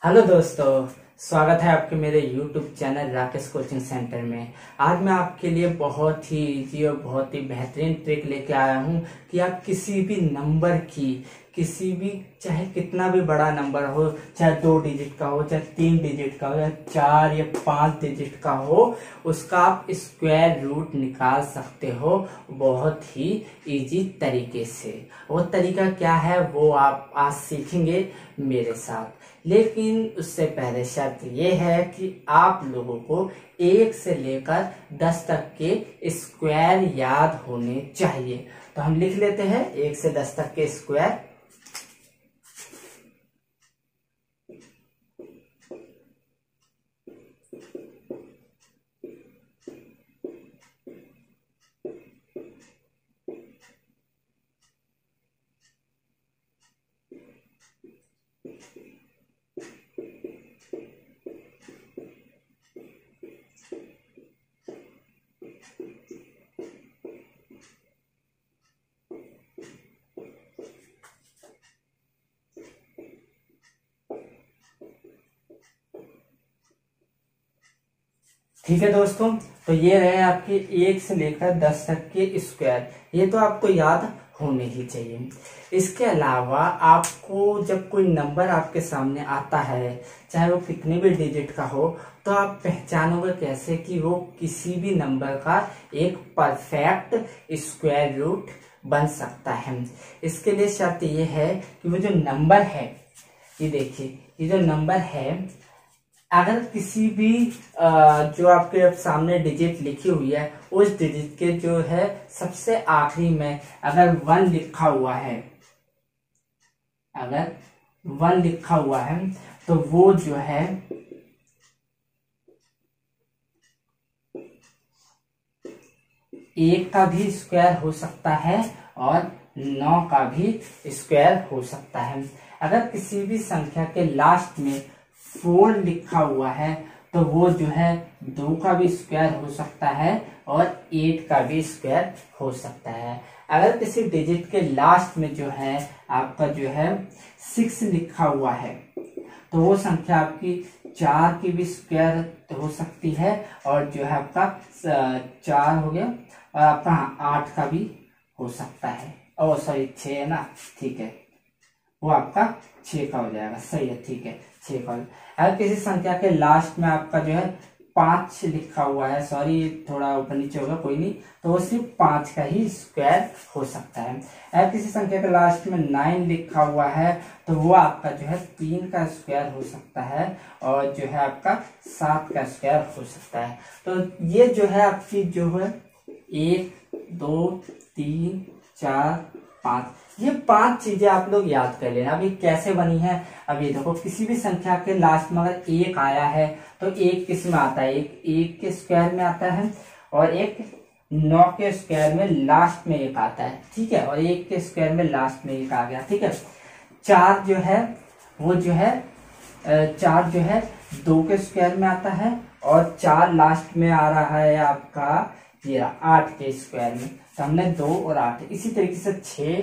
Hello दोस्तों, स्वागत है आपके मेरे YouTube channel Rakesh coaching centre में। आज मैं आपके लिए बहुत ही इजी और बहुत ही बेहतरीन ट्रिक लेके आया हूं कि आप किसी भी नंबर की किसी भी चाहे कितना भी बड़ा नंबर हो, चाहे 2 डिजिट का हो, चाहे 3 डिजिट का हो, चाहे 4 या 5 डिजिट का हो, उसका आप स्क्वायर रूट निकाल सकते हो बहुत ही इजी तरीके से। वो तरीका क्या है वो आप आज सीखेंगे मेरे साथ। लेकिन उससे पहले शर्त ये है कि आप लोगों को 1 से लेकर 10 तक के स्क्वायर याद होने चाहिए। तो हम लिख लेते हैं 1 से 10 तक के स्क्वायर। ठीक है दोस्तों, तो ये रहे आपके 1 से लेकर 10 तक के स्क्वायर। ये तो आपको याद होने ही चाहिए। इसके अलावा आपको जब कोई नंबर आपके सामने आता है, चाहे वो कितने भी डिजिट का हो, तो आप पहचानोगे कैसे कि वो किसी भी नंबर का एक परफेक्ट स्क्वायर रूट बन सकता है। इसके लिए शर्त ये है कि वो जो नंबर है, ये देखिए, ये जो नंबर है, अगर किसी भी जो आपके सामने डिजिट लिखी हुई है, उस डिजिट के जो है सबसे आखिरी में अगर 1 लिखा हुआ है, अगर 1 लिखा हुआ है तो वो जो है 1 का भी स्क्वायर हो सकता है और 9 का भी स्क्वायर हो सकता है। अगर किसी भी संख्या के लास्ट में 4 लिखा हुआ है तो वो जो है 2 का भी स्क्वायर हो सकता है और 8 का भी स्क्वायर हो सकता है। अगर किसी डिजिट के लास्ट में जो है आपका जो है 6 लिखा हुआ है तो वो संख्या आपकी 4 की भी स्क्वायर हो सकती है और जो है आपका 4 हो गया और आपका 8 का भी हो सकता है। और सॉरी 6 है ना, ठीक है, वो आपका 6 का हो जाएगा। सही है, ठीक है, 6 का। अगर किसी संख्या के लास्ट में आपका जो है 5 लिखा हुआ है, सॉरी थोड़ा ऊपर नीचे होगा, कोई नहीं, तो वो सिर्फ 5 का ही स्क्वायर हो सकता है। अगर किसी संख्या के लास्ट में 9 लिखा हुआ है तो वो आपका जो है 3 का स्क्वायर हो सकता है और जो है आपका 7 का स्क्वायर हो सकता है। तो ये जो है आपकी जो है 1 2 3 4 5, ये 5 चीजें आप लोग याद कर लेना। अभी कैसे बनी है, अभी देखो, किसी भी संख्या के लास्ट में अगर 1 आया है तो 1 किस में आता है, एक 1 के स्क्वायर में आता है और एक 9 के स्क्वायर में लास्ट में 1 आता है, ठीक है, और 1 के स्क्वायर में लास्ट में 1 आ गया, ठीक है। 4 जो है वो जो है 4 जो है 2 के स्क्वायर में आता है और 4 लास्ट में आ रहा है आपका ये 8 के स्क्वायर में। तो हमने 2 और 8, इसी तरीके से 6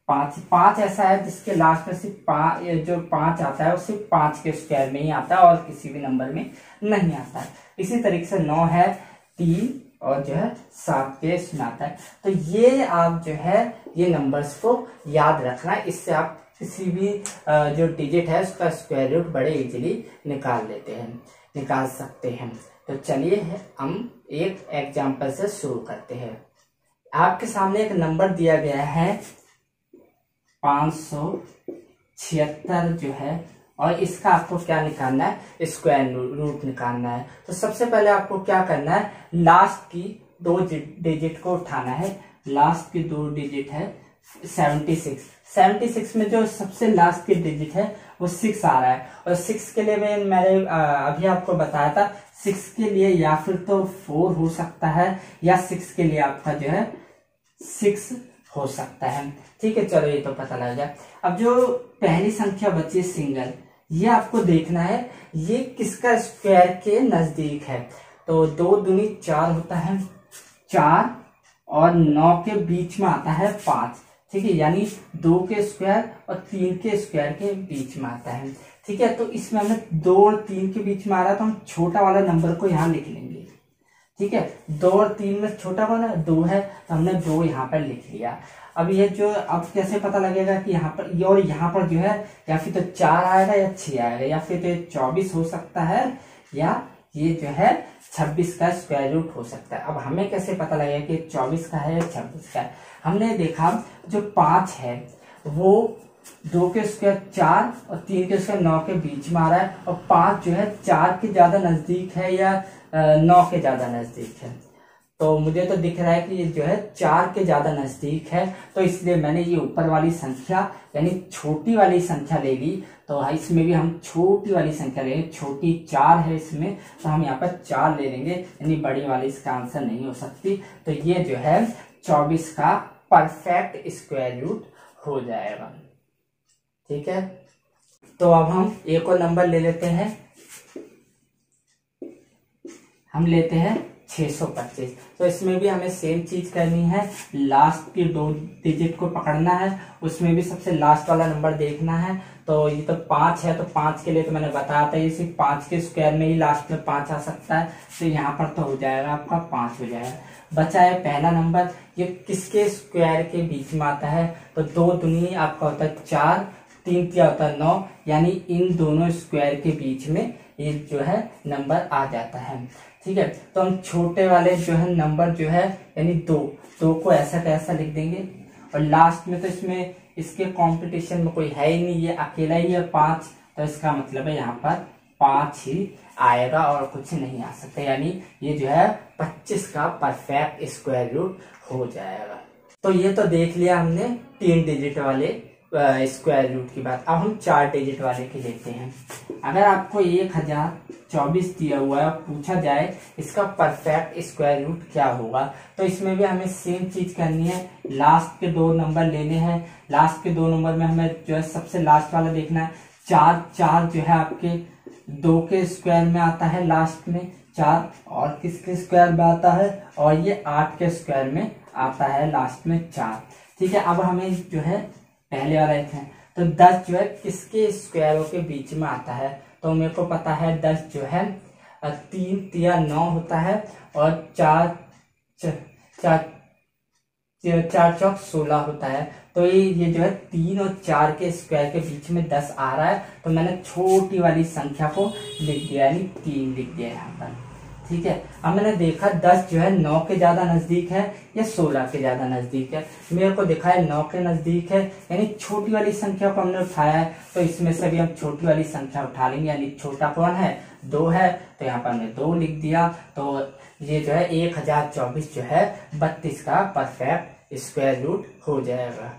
5 ऐसा है जिसके लास्ट में सिर्फ 5, जो 5 आता है वो सिर्फ 5 के स्क्वायर में ही आता है और किसी भी नंबर में नहीं आता है। इसी तरीके से 9 है 3 और जो है 7 के इसमें आता है। तो ये आप जो है ये नंबर्स को याद रखना, इससे आप किसी भी जो डिजिट है उसका स्क्वायर रूट बड़े इजीली निकाल सकते हैं। तो चलिए हम एक एग्जाम्पल से शुरू करते हैं। आपके सामने एक नंबर दिया गया है 576 जो है, और इसका आपको क्या निकालना है, स्क्वायर रूट निकालना है। तो सबसे पहले आपको क्या करना है, लास्ट की 2 डिजिट को उठाना है। लास्ट की 2 डिजिट है 76 में जो सबसे लास्ट की डिजिट है वो 6 आ रहा है और 6 के लिए मैंने अभी आपको बताया था, 6 के लिए या फिर तो 4 हो सकता है या 6 के लिए आपका जो है 6 हो सकता है, ठीक है। चलो ये तो पता लग गया। अब जो पहली संख्या बची सिंगल, ये आपको देखना है ये किसका स्क्वायर के नजदीक है। तो 2 दूनी 4 होता है, 4 और 9 के बीच में आता है 5, ठीक है, यानी 2 के स्क्वायर और 3 के स्क्वायर के बीच में आता है, ठीक है, तो इसमें हमें 2 और 3 के बीच में आ रहा है, तो हम छोटा वाला नंबर को यहाँ लिख लेंगे। ठीक है, 2 और 3 में छोटा वाला 2 है, तो हमने 2 यहाँ पर लिख लिया। अब ये जो, अब कैसे पता लगेगा कि यहाँ पर ये और यहाँ पर जो है या फिर तो 4 आएगा या 6 आएगा, या फिर तो 24 हो सकता है, या ये जो है 26 का स्क्वायर रूट हो सकता है। अब हमें कैसे पता लगेगा कि 24 का है या 26 का है? हमने देखा जो 5 है वो 2 के स्क्वायर 4 और 3 के स्क्वायर 9 के बीच में आ रहा है, और 5 जो है 4 के ज्यादा नजदीक है या 9 के ज्यादा नजदीक है। तो मुझे तो दिख रहा है कि ये जो है 4 के ज्यादा नजदीक है, तो इसलिए मैंने ये ऊपर वाली संख्या यानी छोटी वाली संख्या ले ली। तो इसमें भी हम छोटी वाली संख्या लेंगे, छोटी 4 है इसमें, तो हम यहाँ पर 4 ले लेंगे, यानी बड़ी वाली इसका आंसर नहीं हो सकती। तो ये जो है 24 का परफेक्ट स्क्वायर रूट हो जाएगा। ठीक है, तो अब हम एक और नंबर ले लेते हैं, हम लेते हैं 625। तो इसमें भी हमें सेम चीज करनी है, लास्ट के 2 डिजिट को पकड़ना है, उसमें भी सबसे लास्ट वाला नंबर देखना है। तो ये तो 5 है, तो 5 के लिए तो मैंने बताया था, ये सिर्फ 5 के स्क्वायर में ही लास्ट में 5 आ सकता है, तो यहाँ पर तो हो जाएगा आपका 5 हो जाएगा। बचा है पहला नंबर, ये किसके स्क्वायर के बीच में आता है? तो 2 दूनी आपका होता है 4, 3 तिया होता है 9, यानी इन दोनों स्क्वायर के बीच में ये जो है नंबर आ जाता है। ठीक है, तो हम छोटे वाले जो है नंबर जो है यानी 2 को ऐसा कैसा लिख देंगे, और लास्ट में तो इसमें इसके कंपटीशन में कोई है ही नहीं, ये अकेला ही है 5, तो इसका मतलब है यहाँ पर 5 ही आएगा और कुछ नहीं आ सकता, यानी ये जो है 25 का परफेक्ट स्क्वायर रूट हो जाएगा। तो ये तो देख लिया हमने 3 डिजिट वाले स्क्वायर रूट की बात। अब हम 4 डिजिट वाले की लेते हैं। अगर आपको 1024 दिया हुआ है, पूछा जाए इसका परफेक्ट स्क्वायर रूट क्या होगा, तो इसमें भी हमें सेम चीज करनी है, लास्ट के 2 नंबर लेने हैं। लास्ट के 2 नंबर में हमें जो है सबसे लास्ट वाला देखना है। 4 जो है आपके 2 के स्क्वायर में आता है लास्ट में 4, और किसके स्क्वायर में आता है, और ये 8 के स्क्वायर में आता है लास्ट में 4। ठीक है, अब हमें जो है पहले वाला है, तो 10 जो है किसके स्क्वायरों के बीच में आता है? तो मेरे को पता है 10 जो है 3 तिया 9 होता है, और 4 चौक 16 होता है। तो ये जो है 3 और 4 के स्क्वायर के बीच में 10 आ रहा है, तो मैंने छोटी वाली संख्या को लिख दिया, यानी 3 लिख दिया यहाँ पर। ठीक है, अब मैंने देखा 10 जो है 9 के ज्यादा नजदीक है या 16 के ज्यादा नजदीक है। मेरे को दिखा है 9 के नजदीक है, यानी छोटी वाली संख्या को हमने उठाया है, तो इसमें से भी हम छोटी वाली संख्या उठा लेंगे, यानी छोटा कौन है? 2 है, तो यहाँ पर हमने 2 लिख दिया। तो ये जो है 1024 जो है 32 का परफेक्ट स्क्वायर रूट हो जाएगा।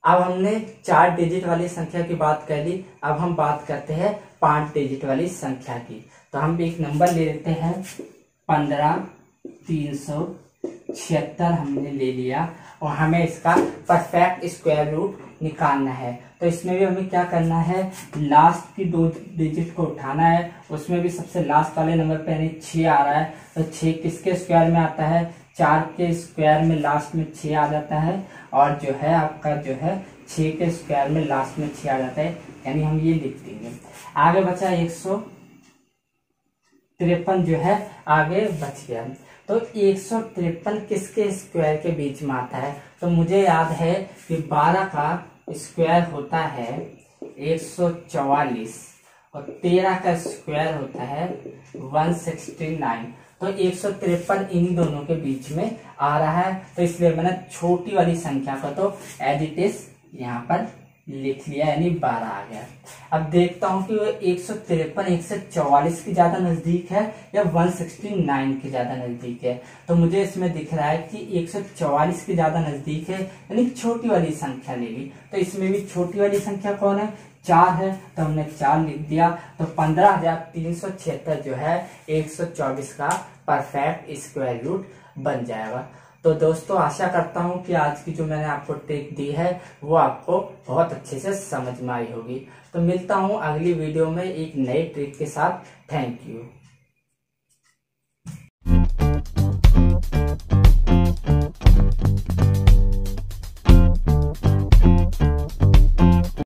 अब हमने 4 डिजिट वाली संख्या की बात कर ली, अब हम बात करते हैं 5 डिजिट वाली संख्या की। तो हम एक नंबर ले लेते हैं 15376 हमने ले लिया, और हमें इसका परफेक्ट स्क्वायर रूट निकालना है। तो इसमें भी हमें क्या करना है, लास्ट की 2 डिजिट को उठाना है, उसमें भी सबसे लास्ट वाले नंबर पे यानी 6 आ रहा है, तो 6 किसके स्क्वायर में आता है? 4 के स्क्वायर में लास्ट में 6 आ जाता है, और जो है आपका जो है 6 के स्क्वायर में लास्ट में 6 आ जाता है, यानी हम ये लिख देंगे। आगे बचा 153 जो है आगे बच गया। तो 153 किसके स्क्वायर के बीच में आता है? तो मुझे याद है कि 12 का स्क्वायर होता है 144, और 13 का स्क्वायर होता है 169। तो 153 इन्हीं दोनों के बीच में आ रहा है, तो इसलिए मैंने छोटी वाली संख्या को तो एज इट इज यहाँ पर लिख लिया, यानी 12 आ गया। अब देखता हूँ कि वो 153 144 के ज्यादा नजदीक है या 169 के ज्यादा नजदीक है। तो मुझे इसमें दिख रहा है कि 144 के ज्यादा नजदीक है, यानी छोटी वाली संख्या ले ली। तो इसमें भी छोटी वाली संख्या कौन है? 4 है, तो हमने 4 लिख दिया। तो 15376 जो है 124 का परफेक्ट स्क्वायर रूट बन जाएगा। तो दोस्तों आशा करता हूं कि आज की जो मैंने आपको ट्रिक दी है वो आपको बहुत अच्छे से समझ में आई होगी। तो मिलता हूं अगली वीडियो में एक नई ट्रिक के साथ। Thank you.